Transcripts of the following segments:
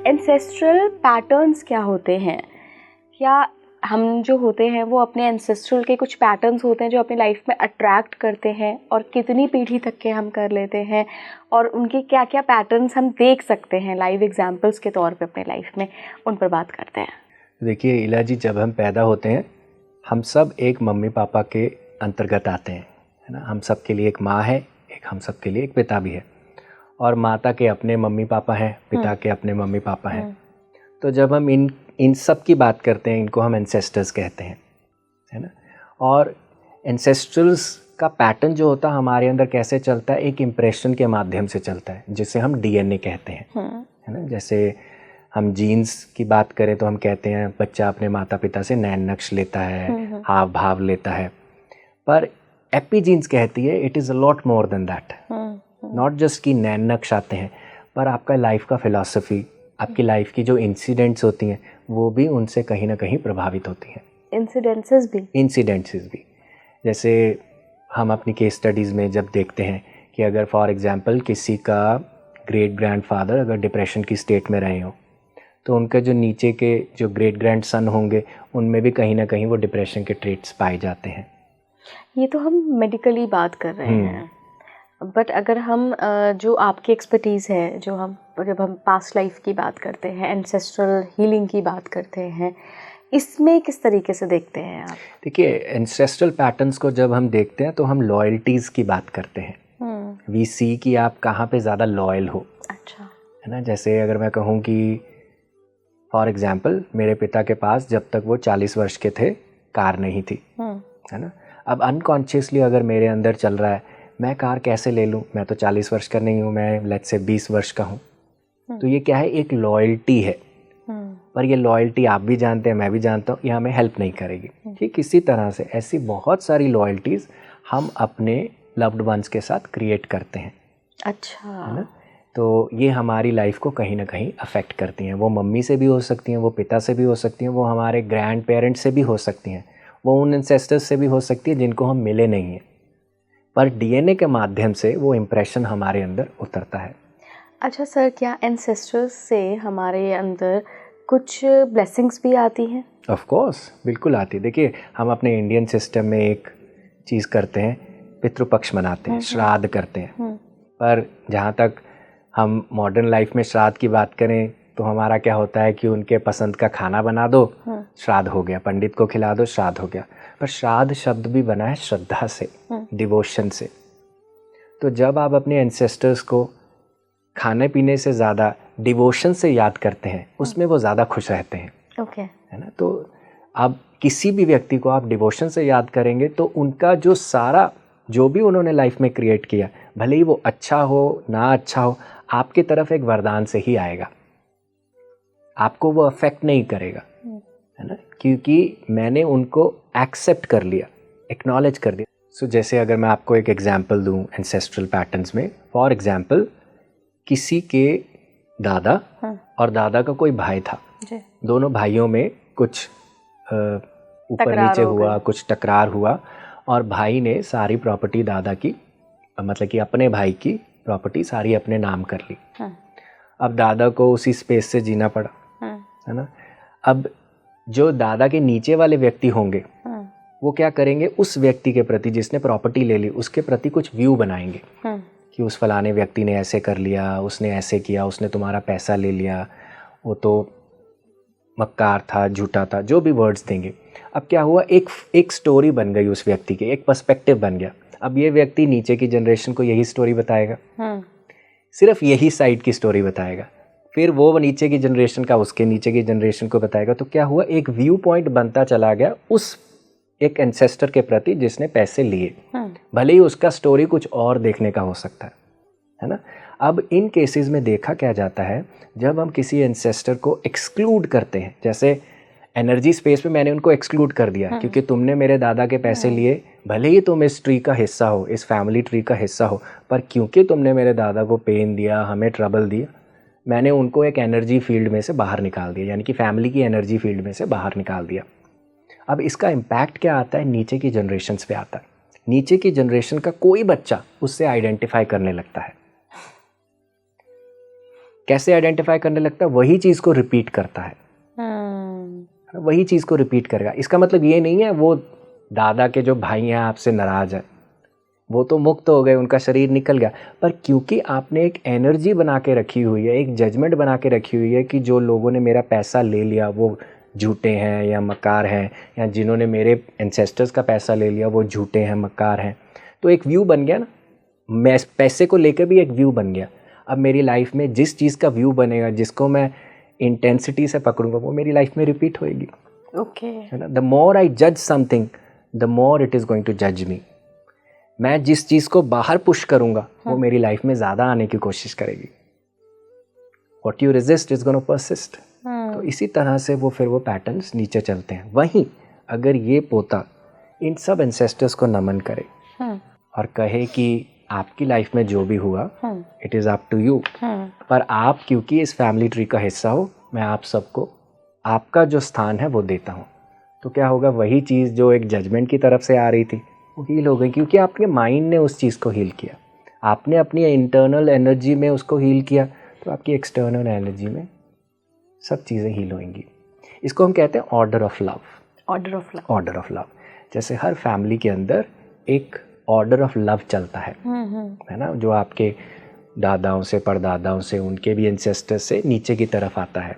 Ancestral patterns क्या होते हैं? क्या हम जो होते हैं वो अपने एंसेस्ट्रल के कुछ पैटर्न्स होते हैं जो अपनी लाइफ में अट्रैक्ट करते हैं और कितनी पीढ़ी तक के हम कर लेते हैं, और उनके क्या क्या पैटर्न्स हम देख सकते हैं लाइव एग्जांपल्स के तौर पे अपने लाइफ में, उन पर बात करते हैं। देखिए इला जी, जब हम पैदा होते हैं हम सब एक मम्मी पापा के अंतर्गत आते हैं, है ना। हम सब के लिए एक माँ है, एक हम सब के लिए एक पिता भी है, और माता के अपने मम्मी पापा हैं, पिता के अपने मम्मी पापा हैं। तो जब हम इन सब की बात करते हैं, इनको हम एंसेस्टर्स कहते हैं, है ना। और एंसेस्टर्स का पैटर्न जो होता है हमारे अंदर कैसे चलता है, एक इम्प्रेशन के माध्यम से चलता है, जिसे हम डीएनए कहते हैं, है ना। जैसे हम जीन्स की बात करें तो हम कहते हैं बच्चा अपने माता पिता से नैन नक्श लेता है, हाव भाव लेता है, पर एपीजीन्स कहती है it is a lot more than that. Not just कि नैन नक्श आते हैं, पर आपका लाइफ का फिलॉसफी, आपकी लाइफ की जो इंसिडेंट्स होती हैं वो भी उनसे कहीं ना कहीं प्रभावित होती हैं। इंसिडेंसेस भी जैसे हम अपनी केस स्टडीज़ में जब देखते हैं कि अगर फॉर एग्जांपल किसी का ग्रेट ग्रैंडफादर अगर डिप्रेशन की स्टेट में रहे हो, तो उनके जो नीचे के जो ग्रेट ग्रैंड सन होंगे उनमें भी कहीं ना कहीं वो डिप्रेशन के ट्रेट्स पाए जाते हैं। ये तो हम मेडिकली बात कर रहे हैं, बट अगर हम जो आपकी एक्सपर्टीज़ है, जब हम पास्ट लाइफ की बात करते हैं, एंसेस्ट्रल हीलिंग की बात करते हैं, इसमें किस तरीके से देखते हैं आप? देखिए एंसेस्ट्रल पैटर्न्स को जब हम देखते हैं तो हम लॉयल्टीज़ की बात करते हैं। वी सी कि आप कहाँ पे ज़्यादा लॉयल हो। अच्छा, है ना। जैसे अगर मैं कहूँ कि फॉर एग्जांपल मेरे पिता के पास जब तक वो 40 वर्ष के थे कार नहीं थी, है ना। अब अनकॉन्शियसली अगर मेरे अंदर चल रहा है मैं कार कैसे ले लूँ, मैं तो 40 वर्ष का नहीं हूँ, मैं लेट्स से 20 वर्ष का हूँ। तो ये क्या है, एक लॉयल्टी है, पर ये लॉयल्टी आप भी जानते हैं, मैं भी जानता हूँ, ये हमें हेल्प नहीं करेगी। ठीक इसी तरह से ऐसी बहुत सारी लॉयल्टीज़ हम अपने लव्ड वंस के साथ क्रिएट करते हैं। अच्छा, है ना। तो ये हमारी लाइफ को कहीं ना कहीं अफेक्ट करती हैं। वो मम्मी से भी हो सकती हैं, वो पिता से भी हो सकती हैं, वो हमारे ग्रैंड पेरेंट्स से भी हो सकती हैं, वो उन एंसेस्टर्स से भी हो सकती है जिनको हम मिले नहीं हैं, पर डीएनए के माध्यम से वो इम्प्रेशन हमारे अंदर उतरता है। अच्छा सर, क्या एंसेस्टर्स से हमारे अंदर कुछ ब्लेसिंग्स भी आती हैं? ऑफ कोर्स, बिल्कुल आती है। देखिए हम अपने इंडियन सिस्टम में एक चीज़ करते हैं, पितृपक्ष मनाते हैं, श्राद्ध करते हैं, पर जहाँ तक हम मॉडर्न लाइफ में श्राद्ध की बात करें तो हमारा क्या होता है कि उनके पसंद का खाना बना दो, श्राद्ध हो गया, पंडित को खिला दो, श्राद्ध हो गया। पर श्राद्ध शब्द भी बना है श्रद्धा से, डिवोशन से। तो जब आप अपने एंसेस्टर्स को खाने पीने से ज़्यादा डिवोशन से याद करते हैं, उसमें वो ज़्यादा खुश रहते हैं। ओके, है ना। तो आप किसी भी व्यक्ति को आप डिवोशन से याद करेंगे तो उनका जो सारा जो भी उन्होंने लाइफ में क्रिएट किया, भले ही वो अच्छा हो ना अच्छा हो, आपकी तरफ एक वरदान से ही आएगा, आपको वो अफेक्ट नहीं करेगा, है ना। क्योंकि मैंने उनको एक्सेप्ट कर लिया, एक्नॉलेज कर दिया। सो जैसे अगर मैं आपको एक एग्जांपल दूं एंसेस्ट्रल पैटर्न्स में, फॉर एग्जांपल किसी के दादा और दादा का कोई भाई था, दोनों भाइयों में कुछ ऊपर नीचे हुआ, कुछ टकरार हुआ, और भाई ने सारी प्रॉपर्टी दादा की, मतलब कि अपने भाई की प्रॉपर्टी सारी अपने नाम कर ली। अब दादा को उसी स्पेस से जीना पड़ा, है ना। अब जो दादा के नीचे वाले व्यक्ति होंगे वो क्या करेंगे, उस व्यक्ति के प्रति जिसने प्रॉपर्टी ले ली उसके प्रति कुछ व्यू बनाएंगे कि उस फलाने व्यक्ति ने ऐसे कर लिया, उसने ऐसे किया, उसने तुम्हारा पैसा ले लिया, वो तो मक्कार था, झूठा था, जो भी वर्ड्स देंगे। अब क्या हुआ, एक स्टोरी बन गई उस व्यक्ति की, एक पर्सपेक्टिव बन गया। अब ये व्यक्ति नीचे की जनरेशन को यही स्टोरी बताएगा, सिर्फ यही साइड की स्टोरी बताएगा, फिर वो नीचे की जनरेशन का उसके नीचे की जनरेशन को बताएगा। तो क्या हुआ, एक व्यू पॉइंट बनता चला गया उस एक एंसेस्टर के प्रति जिसने पैसे लिए, भले ही उसका स्टोरी कुछ और देखने का हो सकता है ना। अब इन केसेस में देखा क्या जाता है, जब हम किसी एंसेस्टर को एक्सक्लूड करते हैं, जैसे एनर्जी स्पेस में मैंने उनको एक्सक्लूड कर दिया क्योंकि तुमने मेरे दादा के पैसे लिए, भले ही तुम इस ट्री का हिस्सा हो, इस फैमिली ट्री का हिस्सा हो, पर क्योंकि तुमने मेरे दादा को पेन दिया, हमें ट्रबल दिया, मैंने उनको एक एनर्जी फील्ड में से बाहर निकाल दिया, यानी कि फैमिली की एनर्जी फील्ड में से बाहर निकाल दिया। अब इसका इम्पैक्ट क्या आता है, नीचे की जनरेशन्स पे आता है। नीचे की जनरेशन का कोई बच्चा उससे आइडेंटिफाई करने लगता है। कैसे आइडेंटिफाई करने लगता है? वही चीज़ को रिपीट करता है, वही चीज़ को रिपीट करेगा। इसका मतलब ये नहीं है वो दादा के जो भाई हैं आपसे नाराज़ है, वो तो मुक्त हो गए, उनका शरीर निकल गया, पर क्योंकि आपने एक एनर्जी बना के रखी हुई है, एक जजमेंट बना के रखी हुई है कि जो लोगों ने मेरा पैसा ले लिया वो झूठे हैं या मक्कार हैं, या जिन्होंने मेरे एंसेस्टर्स का पैसा ले लिया वो झूठे हैं, मक्कार हैं, तो एक व्यू बन गया ना। मैं पैसे को लेकर भी एक व्यू बन गया। अब मेरी लाइफ में जिस चीज़ का व्यू बनेगा, जिसको मैं इंटेंसिटी से पकड़ूंगा, वो मेरी लाइफ में रिपीट होएगी। ओके, है ना। द मोर आई जज something, the more it is going to जज मी। मैं जिस चीज़ को बाहर पुश करूंगा वो मेरी लाइफ में ज़्यादा आने की कोशिश करेगी। What you resist is going to persist। तो इसी तरह से वो पैटर्न्स नीचे चलते हैं। वहीं अगर ये पोता इन सब एंसेस्टर्स को नमन करे और कहे कि आपकी लाइफ में जो भी हुआ it is up to you, पर आप क्योंकि इस फैमिली ट्री का हिस्सा हो, मैं आप सबको आपका जो स्थान है वो देता हूँ, तो क्या होगा? वही चीज़ जो एक जजमेंट की तरफ से आ रही थी वो हील हो गई, क्योंकि आपके माइंड ने उस चीज़ को हील किया, आपने अपनी इंटरनल एनर्जी में उसको हील किया, तो आपकी एक्सटर्नल एनर्जी में सब चीज़ें हील होंगी। इसको हम कहते हैं order of love. Order of love, order of love. जैसे हर फैमिली के अंदर एक ऑर्डर ऑफ लव चलता है ना, जो आपके दादाओं से, परदादाओं से, उनके भी एंसेस्टर्स से नीचे की तरफ आता है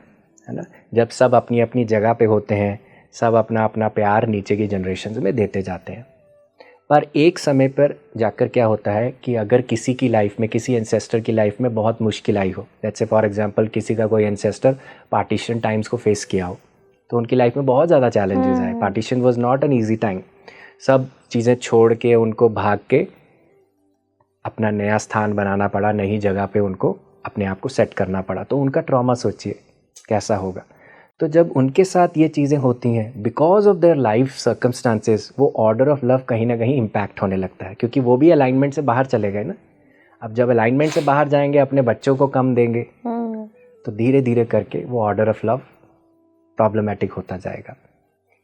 ना। जब सब अपनी अपनी जगह पे होते हैं, सब अपना अपना प्यार नीचे की जनरेशन्स में देते जाते हैं, पर एक समय पर जाकर क्या होता है कि अगर किसी की लाइफ में, किसी एंसेस्टर की लाइफ में बहुत मुश्किल आई हो, जैसे फॉर एग्जांपल किसी का कोई एंसेस्टर पार्टीशन टाइम्स को फेस किया हो, तो उनकी लाइफ में बहुत ज़्यादा चैलेंजेस आए। Partition was not an easy time. सब चीज़ें छोड़ के उनको भाग के अपना नया स्थान बनाना पड़ा, नई जगह पे उनको अपने आप को सेट करना पड़ा, तो उनका ट्रॉमा सोचिए कैसा होगा। तो जब उनके साथ ये चीज़ें होती हैं, because of their life circumstances, वो ऑर्डर ऑफ लव कहीं ना कहीं इम्पैक्ट होने लगता है, क्योंकि वो भी अलाइनमेंट से बाहर चले गए ना। अब जब अलाइनमेंट से बाहर जाएंगे, अपने बच्चों को कम देंगे, तो धीरे धीरे करके वो ऑर्डर ऑफ लव प्रॉब्लमेटिक होता जाएगा।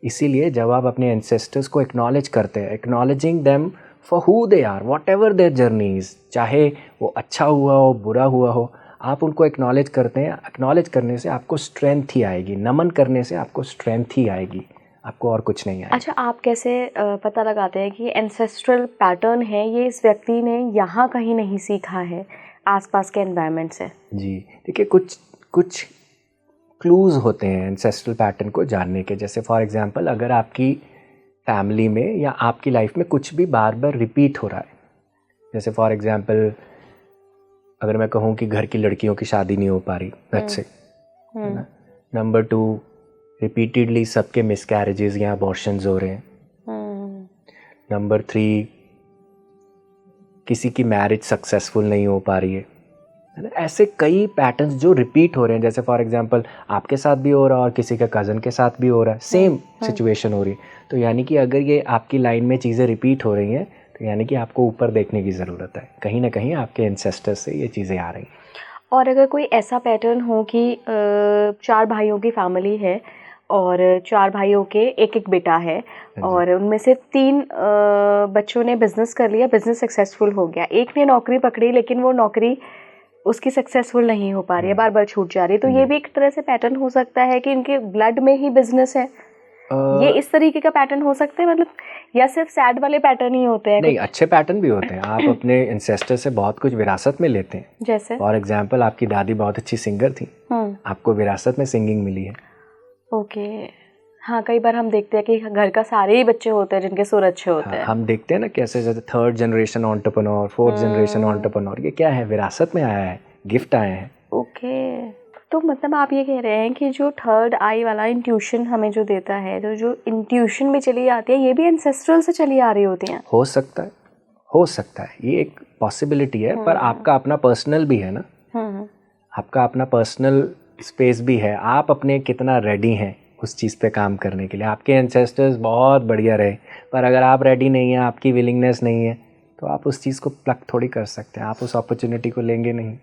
इसीलिए जब आप अपने एंसेस्टर्स को एक्नॉलेज करते हैं, acknowledging them for who they are, whatever their journeys, चाहे वो अच्छा हुआ हो, बुरा हुआ हो, आप उनको एक्नॉलेज करते हैं। एक्नॉलेज करने से आपको स्ट्रेंथ ही आएगी, नमन करने से आपको स्ट्रेंथ ही आएगी, आपको और कुछ नहीं आएगा। अच्छा, आप कैसे पता लगाते हैं कि एंसेस्ट्रल पैटर्न है ये इस व्यक्ति ने यहाँ कहीं नहीं सीखा है आसपास के एनवायरनमेंट से? जी देखिए, कुछ क्लूज़ होते हैं एंसेस्ट्रल पैटर्न को जानने के। जैसे फॉर एग्जांपल, अगर आपकी फैमिली में या आपकी लाइफ में कुछ भी बार बार रिपीट हो रहा है, जैसे फॉर एग्जांपल अगर मैं कहूँ कि घर की लड़कियों की शादी नहीं हो पा रही, लेट्स से, नंबर 2, रिपीटेडली सबके मिसकैरेजेस या अबॉर्शंस हो रहे हैं, नंबर 3, किसी की मैरिज सक्सेसफुल नहीं हो पा रही है ना। ऐसे कई पैटर्न्स जो रिपीट हो रहे हैं, जैसे फॉर एग्जांपल आपके साथ भी हो रहा है और किसी के कज़न के साथ भी हो रहा है, सेम सिचुएशन हो रही है। तो यानी कि अगर ये आपकी लाइन में चीज़ें रिपीट हो रही हैं, तो यानी कि आपको ऊपर देखने की ज़रूरत है, कहीं ना कहीं आपके एंसेस्टर्स से ये चीज़ें आ रही हैं। और अगर कोई ऐसा पैटर्न हो कि 4 भाइयों की फैमिली है और 4 भाइयों के एक एक बेटा है, और उनमें से 3 बच्चों ने बिजनेस कर लिया, बिजनेस सक्सेसफुल हो गया, एक ने नौकरी पकड़ी लेकिन वो नौकरी उसकी सक्सेसफुल नहीं हो पा रही है, बार बार छूट जा रही है, तो ये भी एक तरह से पैटर्न हो सकता है कि इनके ब्लड में ही बिजनेस है। ये इस तरीके का पैटर्न हो सकता है, मतलब, या सिर्फ सैड वाले पैटर्न ही होते हैं? नहीं, अच्छे पैटर्न भी होते हैं। आप अपने एंसेस्टर से बहुत कुछ विरासत में लेते हैं। जैसे फॉर एग्जांपल, आपकी दादी बहुत अच्छी सिंगर थी, आपको विरासत में सिंगिंग मिली है। ओके, हाँ, कई बार हम देखते हैं कि घर का सारे ही बच्चे होते हैं जिनके सुर अच्छे होते हैं। हम देखते हैं ना कैसे, जैसे 3rd generation entrepreneur, 4th generation entrepreneur, ये क्या है? विरासत में आया है, गिफ्ट आए हैं। ओके, तो मतलब आप ये कह रहे हैं कि जो 3rd आई वाला इंट्यूशन हमें जो देता है, तो जो इंट्यूशन भी चली आती है, ये भी एंसेस्ट्रल से चली आ रही होती हैं? हो सकता है, ये एक पॉसिबिलिटी है, पर आपका अपना पर्सनल भी है ना, आपका अपना पर्सनल स्पेस भी है। आप अपने कितना रेडी हैं उस चीज़ पे काम करने के लिए। आपके एंसेस्टर्स बहुत बढ़िया रहे, पर अगर आप रेडी नहीं हैं, आपकी विलिंगनेस नहीं है, तो आप उस चीज़ को प्लग थोड़ी कर सकते हैं, आप उस अपॉर्चुनिटी को लेंगे नहीं।